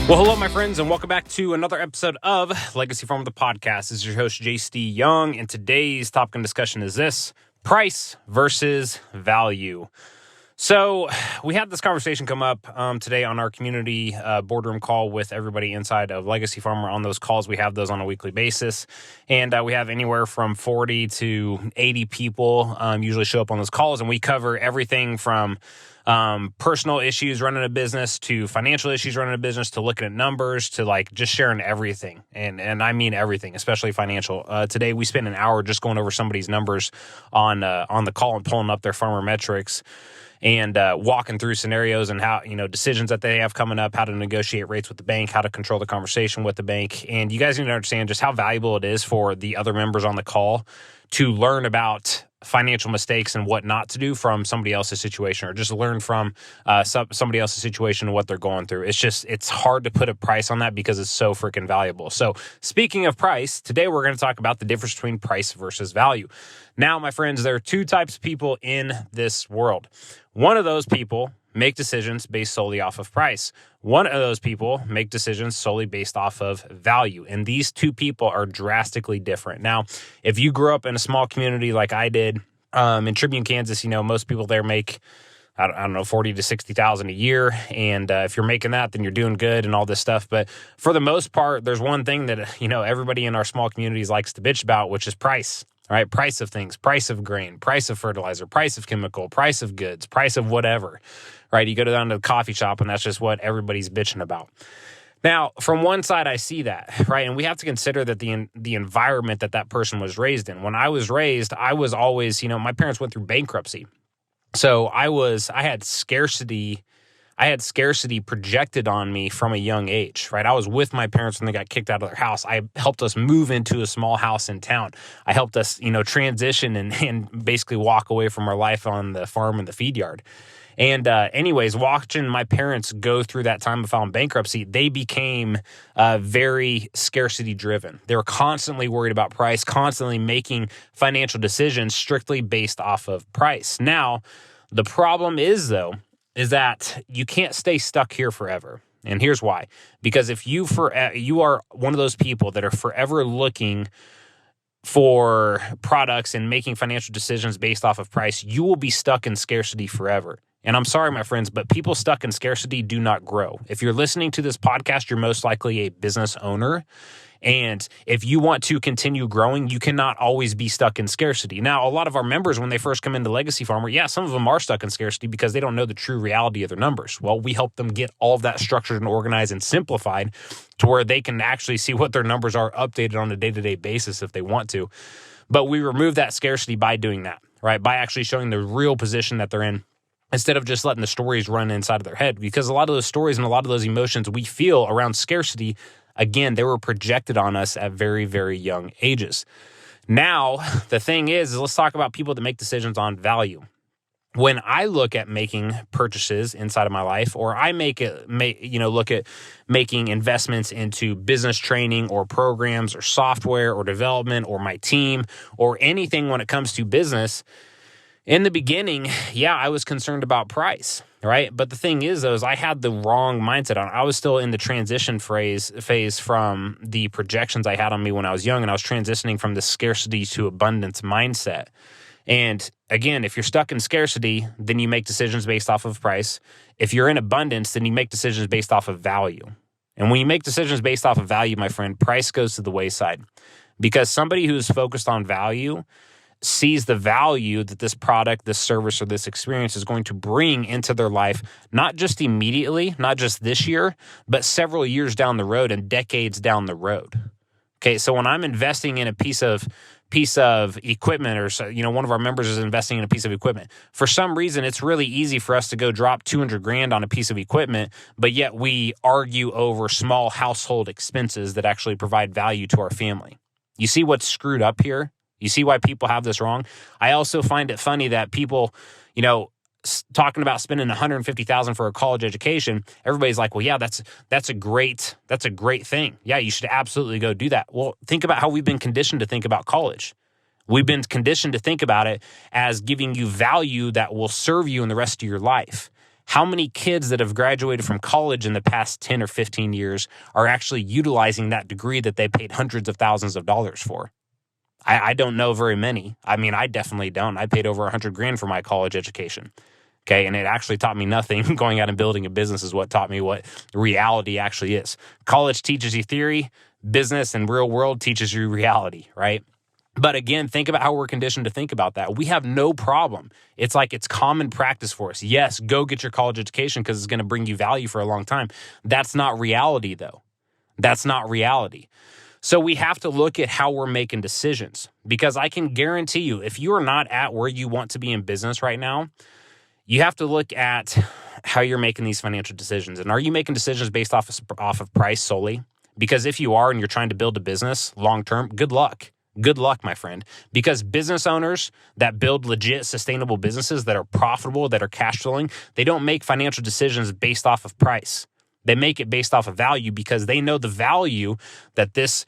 Well, hello, my friends, and welcome back to another episode of Legacy Farmer, the podcast. This is your host, JC Young, and today's topic and discussion is this: price versus value. So we had this conversation come up today on our community boardroom call with everybody inside of Legacy Farmer. On those calls, we have those on a weekly basis, and we have anywhere from 40 to 80 people usually show up on those calls, and we cover everything from personal issues running a business to financial issues running a business to looking at numbers to like just sharing everything. And I mean everything, especially financial. Today we spent an hour just going over somebody's numbers on the call and pulling up their farmer metrics and walking through scenarios and how, decisions that they have coming up, how to negotiate rates with the bank, how to control the conversation with the bank. And you guys need to understand just how valuable it is for the other members on the call to learn about financial mistakes and what not to do from somebody else's situation, or just learn from somebody else's situation and what they're going through. It's hard to put a price on that because it's so freaking valuable. So speaking of price, today we're going to talk about the difference between price versus value. Now, my friends, there are two types of people in this world. One of those people make decisions based solely off of price. One of those people make decisions solely based off of value. And these two people are drastically different. Now, if you grew up in a small community like I did in Tribune, Kansas, most people there make, I don't know, 40 to 60,000 a year. And if you're making that, then you're doing good and all this stuff. But for the most part, there's one thing that, everybody in our small communities likes to bitch about, which is price. All right, price of things, price of grain, price of fertilizer, price of chemical, price of goods, price of whatever, right? You go down to the coffee shop and that's just what everybody's bitching about. Now, from one side, I see that, right? And we have to consider that the environment that person was raised in. When I was raised, I was always, my parents went through bankruptcy. So I had scarcity projected on me from a young age, right? I was with my parents when they got kicked out of their house. I helped us move into a small house in town. I helped us, transition and basically walk away from our life on the farm and the feed yard. And anyways, watching my parents go through that time of filing bankruptcy, they became very scarcity driven. They were constantly worried about price, constantly making financial decisions strictly based off of price. Now, the problem is that you can't stay stuck here forever. And here's why. Because if you are one of those people that are forever looking for products and making financial decisions based off of price, you will be stuck in scarcity forever. And I'm sorry, my friends, but people stuck in scarcity do not grow. If you're listening to this podcast, you're most likely a business owner. And if you want to continue growing, you cannot always be stuck in scarcity. Now, a lot of our members, when they first come into Legacy Farmer, some of them are stuck in scarcity because they don't know the true reality of their numbers. Well, we help them get all of that structured and organized and simplified to where they can actually see what their numbers are updated on a day-to-day basis if they want to. But we remove that scarcity by doing that, right? By actually showing the real position that they're in, instead of just letting the stories run inside of their head. Because a lot of those stories and a lot of those emotions we feel around scarcity, again, they were projected on us at very, very young ages. Now, the thing is let's talk about people that make decisions on value. When I look at making purchases inside of my life, or I look at making investments into business training or programs or software or development or my team or anything when it comes to business, in the beginning, I was concerned about price, right? But the thing is I had the wrong mindset on. I was still in the transition phase from the projections I had on me when I was young, and I was transitioning from the scarcity to abundance mindset. And again, if you're stuck in scarcity, then you make decisions based off of price. If you're in abundance, then you make decisions based off of value. And when you make decisions based off of value, my friend, price goes to the wayside. Because somebody who's focused on value sees the value that this product, this service, or this experience is going to bring into their life, not just immediately, not just this year, but several years down the road and decades down the road. Okay, so when I'm investing in a piece of equipment, or one of our members is investing in a piece of equipment, for some reason it's really easy for us to go drop 200 grand on a piece of equipment, but yet we argue over small household expenses that actually provide value to our family. You see what's screwed up here? You see why people have this wrong? I also find it funny that people, talking about spending $150,000 for a college education, everybody's like, well, yeah, that's a great thing. Yeah, you should absolutely go do that. Well, think about how we've been conditioned to think about college. We've been conditioned to think about it as giving you value that will serve you in the rest of your life. How many kids that have graduated from college in the past 10 or 15 years are actually utilizing that degree that they paid hundreds of thousands of dollars for? I don't know very many. I mean, I definitely don't. I paid over $100,000 for my college education. Okay. And it actually taught me nothing. Going out and building a business is what taught me what reality actually is. College teaches you theory, business and real world teaches you reality, right? But again, think about how we're conditioned to think about that. We have no problem. It's like it's common practice for us. Yes, go get your college education because it's going to bring you value for a long time. That's not reality, though. That's not reality. So we have to look at how we're making decisions, because I can guarantee you, if you are not at where you want to be in business right now, you have to look at how you're making these financial decisions. And are you making decisions based off of price solely? Because if you are and you're trying to build a business long term, good luck. Good luck, my friend. Because business owners that build legit, sustainable businesses that are profitable, that are cash flowing, they don't make financial decisions based off of price. They make it based off of value, because they know the value that this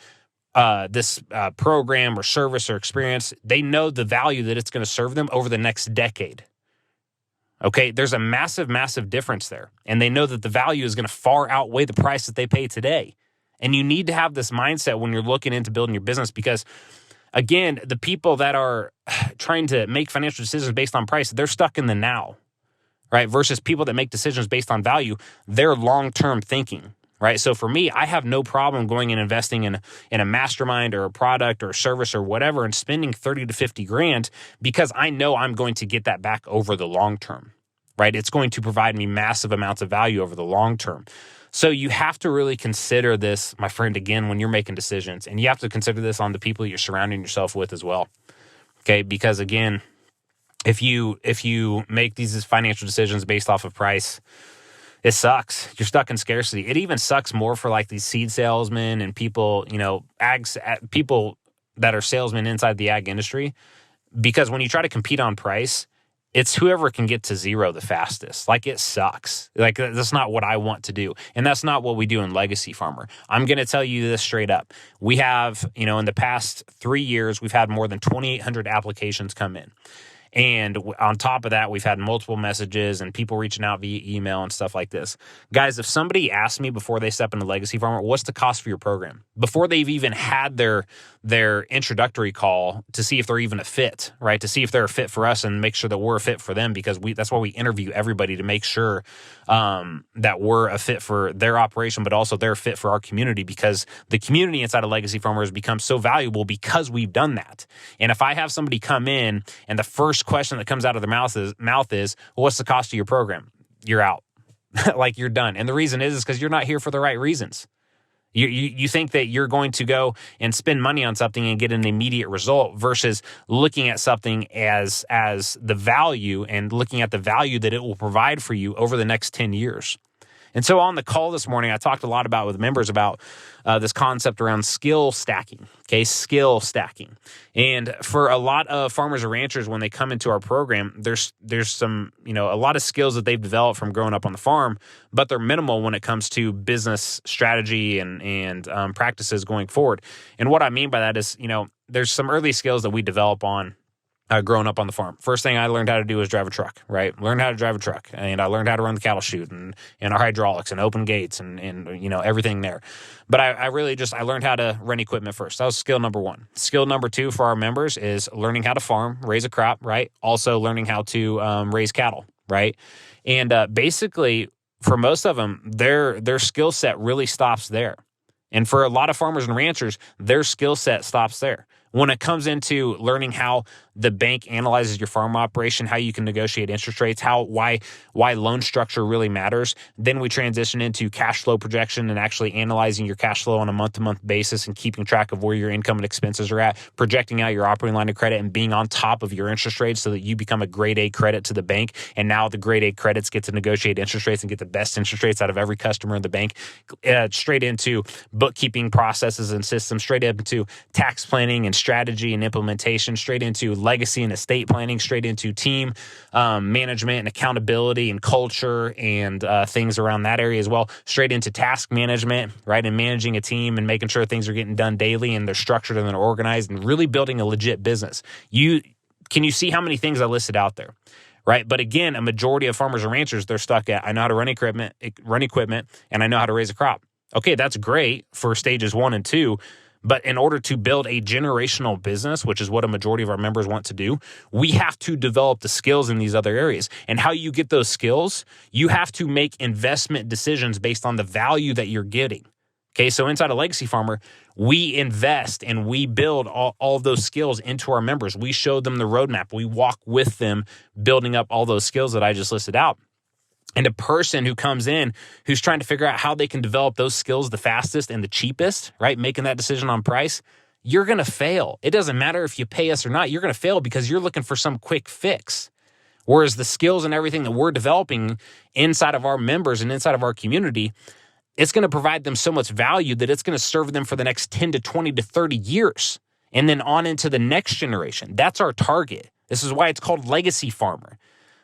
program or service or experience, they know the value that it's going to serve them over the next decade. Okay, there's a massive, massive difference there. And they know that the value is going to far outweigh the price that they pay today. And you need to have this mindset when you're looking into building your business, because again, the people that are trying to make financial decisions based on price, they're stuck in the now, right? Versus people that make decisions based on value, they're long-term thinking, right? So for me, I have no problem going and investing in a mastermind or a product or a service or whatever and spending 30 to 50 grand, because I know I'm going to get that back over the long term, right? It's going to provide me massive amounts of value over the long term. So you have to really consider this, my friend, again, when you're making decisions, and you have to consider this on the people you're surrounding yourself with as well. Okay, because again, if you make these financial decisions based off of price, it sucks. You're stuck in scarcity. It even sucks more for like these seed salesmen and people, people that are salesmen inside the ag industry, because when you try to compete on price, it's whoever can get to zero the fastest. Like, it sucks. Like, that's not what I want to do. And that's not what we do in Legacy Farmer. I'm going to tell you this straight up. We have, in the past 3 years, we've had more than 2,800 applications come in. And on top of that, we've had multiple messages and people reaching out via email and stuff like this. Guys, if somebody asks me before they step into Legacy Farmer, what's the cost for your program? Before they've even had their introductory call to see if they're even a fit, right? To see if they're a fit for us and make sure that we're a fit for them, because that's why we interview everybody, to make sure that we're a fit for their operation, but also they're a fit for our community, because the community inside of Legacy Farmer has become so valuable because we've done that. And if I have somebody come in and the first question that comes out of their mouth is, well, what's the cost of your program? You're out. Like, you're done. And the reason is because you're not here for the right reasons. You think that you're going to go and spend money on something and get an immediate result, versus looking at something as the value, and looking at the value that it will provide for you over the next 10 years. And so on the call this morning, I talked a lot with members about this concept around skill stacking, okay? Skill stacking. And for a lot of farmers and ranchers, when they come into our program, there's some, a lot of skills that they've developed from growing up on the farm, but they're minimal when it comes to business strategy and practices going forward. And what I mean by that is, there's some early skills that we develop on growing up on the farm. First thing I learned how to do was drive a truck, right? Learned how to drive a truck, and I learned how to run the cattle chute and our hydraulics and open gates and everything there. But I learned how to run equipment first. That was skill number one. Skill number two for our members is learning how to farm, raise a crop, right? Also learning how to raise cattle, right? And basically, for most of them, their skill set really stops there. And for a lot of farmers and ranchers, their skill set stops there. When it comes into learning how the bank analyzes your farm operation, how you can negotiate interest rates, why loan structure really matters, then we transition into cash flow projection and actually analyzing your cash flow on a month-to-month basis and keeping track of where your income and expenses are at, projecting out your operating line of credit and being on top of your interest rates so that you become a grade A credit to the bank. And now the grade A credits get to negotiate interest rates and get the best interest rates out of every customer in the bank, straight into bookkeeping processes and systems, straight into tax planning and strategy and implementation, straight into legacy and estate planning, straight into team management and accountability and culture and things around that area as well, straight into task management, right, and managing a team and making sure things are getting done daily and they're structured and they're organized and really building a legit business. Can you see how many things I listed out there? right? But again, a majority of farmers and ranchers, they're stuck at, I know how to run equipment, and I know how to raise a crop. Okay, that's great for stages 1 and 2. But in order to build a generational business, which is what a majority of our members want to do, we have to develop the skills in these other areas. And how you get those skills, you have to make investment decisions based on the value that you're getting. Okay, so inside a Legacy Farmer, we invest and we build all of those skills into our members. We show them the roadmap. We walk with them, building up all those skills that I just listed out. And a person who comes in who's trying to figure out how they can develop those skills the fastest and the cheapest, right? Making that decision on price, you're going to fail. It doesn't matter if you pay us or not. You're going to fail because you're looking for some quick fix. Whereas the skills and everything that we're developing inside of our members and inside of our community, it's going to provide them so much value that it's going to serve them for the next 10 to 20 to 30 years and then on into the next generation. That's our target. This is why it's called Legacy Farmer.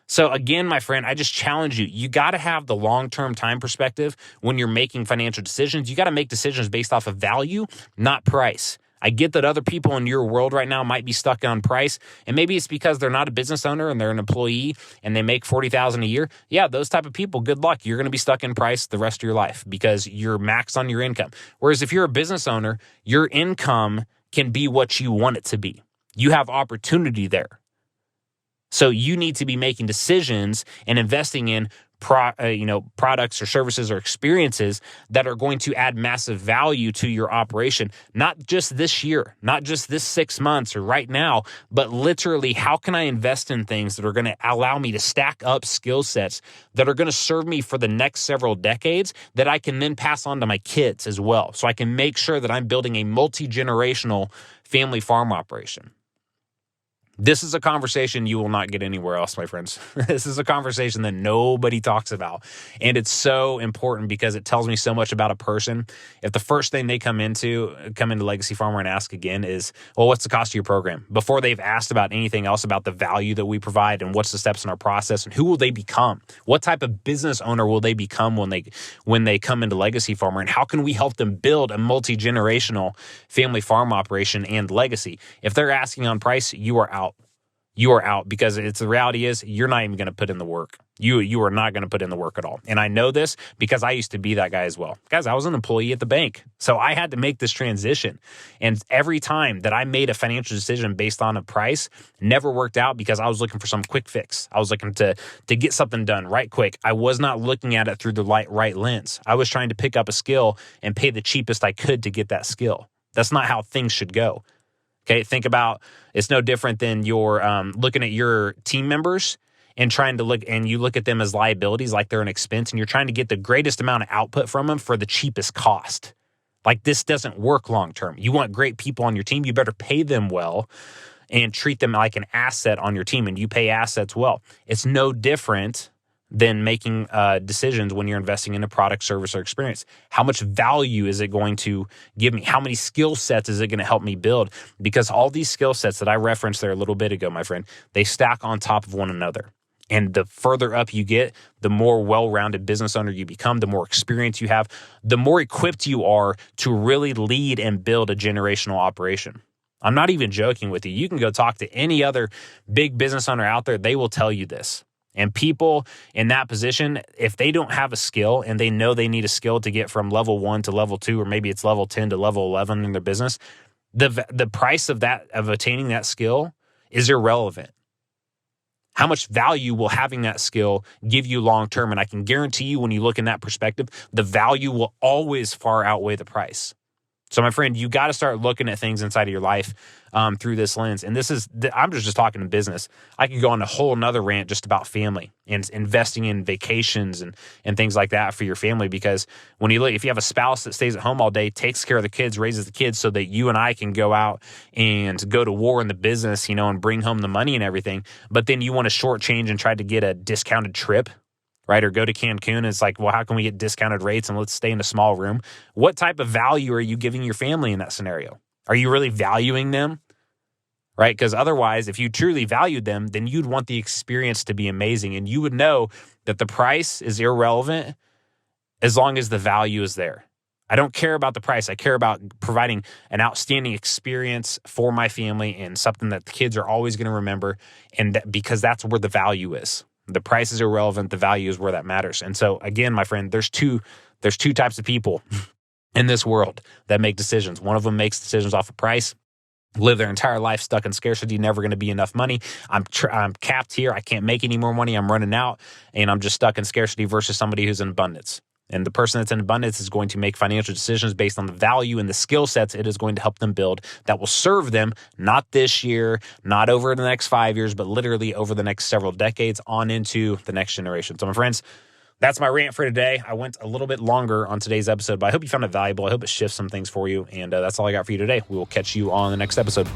So again, my friend, I just challenge you. You got to have the long-term time perspective when you're making financial decisions. You got to make decisions based off of value, not price. I get that other people in your world right now might be stuck on price, and maybe it's because they're not a business owner and they're an employee and they make $40,000 a year. Yeah, those type of people, good luck. You're going to be stuck in price the rest of your life because you're maxed on your income. Whereas if you're a business owner, your income can be what you want it to be. You have opportunity there. So you need to be making decisions and investing in products or services or experiences that are going to add massive value to your operation, not just this year, not just this 6 months or right now, but literally how can I invest in things that are going to allow me to stack up skill sets that are going to serve me for the next several decades that I can then pass on to my kids as well. So I can make sure that I'm building a multi-generational family farm operation. This is a conversation you will not get anywhere else, my friends. This is a conversation that nobody talks about. And it's so important because it tells me so much about a person. If the first thing they come into Legacy Farmer and ask again is, well, what's the cost of your program? Before they've asked about anything else about the value that we provide and what's the steps in our process and who will they become? What type of business owner will they become when they come into Legacy Farmer? And how can we help them build a multi-generational family farm operation and legacy? If they're asking on price, you are out. You are out because the reality is you're not even going to put in the work. You are not going to put in the work at all. And I know this because I used to be that guy as well. Guys, I was an employee at the bank. So I had to make this transition. And every time that I made a financial decision based on a price, never worked out because I was looking for some quick fix. I was looking to get something done right quick. I was not looking at it through the right lens. I was trying to pick up a skill and pay the cheapest I could to get that skill. That's not how things should go. Okay, think about it's no different than you're looking at your team members and trying to look at them as liabilities, like they're an expense, and you're trying to get the greatest amount of output from them for the cheapest cost. Like this doesn't work long term. You want great people on your team, you better pay them well and treat them like an asset on your team, and you pay assets well. It's no different than making decisions when you're investing in a product, service, or experience. How much value is it going to give me? How many skill sets is it going to help me build? Because all these skill sets that I referenced there a little bit ago, my friend, they stack on top of one another. And the further up you get, the more well-rounded business owner you become, the more experience you have, the more equipped you are to really lead and build a generational operation. I'm not even joking with you. You can go talk to any other big business owner out there. They will tell you this. And people in that position, if they don't have a skill and they know they need a skill to get from level 1 to level 2, or maybe it's level 10 to level 11 in their business, the price of attaining that skill is irrelevant. How much value will having that skill give you long term? And I can guarantee you when you look in that perspective, the value will always far outweigh the price. So my friend, you got to start looking at things inside of your life through this lens. And I'm just talking in business. I can go on a whole nother rant just about family and investing in vacations and things like that for your family. Because when you look, if you have a spouse that stays at home all day, takes care of the kids, raises the kids so that you and I can go out and go to war in the business, and bring home the money and everything. But then you want to shortchange and try to get a discounted trip, right? Or go to Cancun. And it's like, well, how can we get discounted rates and let's stay in a small room? What type of value are you giving your family in that scenario? Are you really valuing them? Right? Because otherwise, if you truly valued them, then you'd want the experience to be amazing. And you would know that the price is irrelevant as long as the value is there. I don't care about the price. I care about providing an outstanding experience for my family and something that the kids are always going to remember. And because that's where the value is. The price is irrelevant. The value is where that matters. And so again, my friend, there's two types of people in this world that make decisions. One of them makes decisions off of price, live their entire life stuck in scarcity, never going to be enough money. I'm capped here. I can't make any more money. I'm running out and I'm just stuck in scarcity, versus somebody who's in abundance. And the person that's in abundance is going to make financial decisions based on the value and the skill sets it is going to help them build that will serve them, not this year, not over the next 5 years, but literally over the next several decades on into the next generation. So my friends, that's my rant for today. I went a little bit longer on today's episode, but I hope you found it valuable. I hope it shifts some things for you. And that's all I got for you today. We will catch you on the next episode.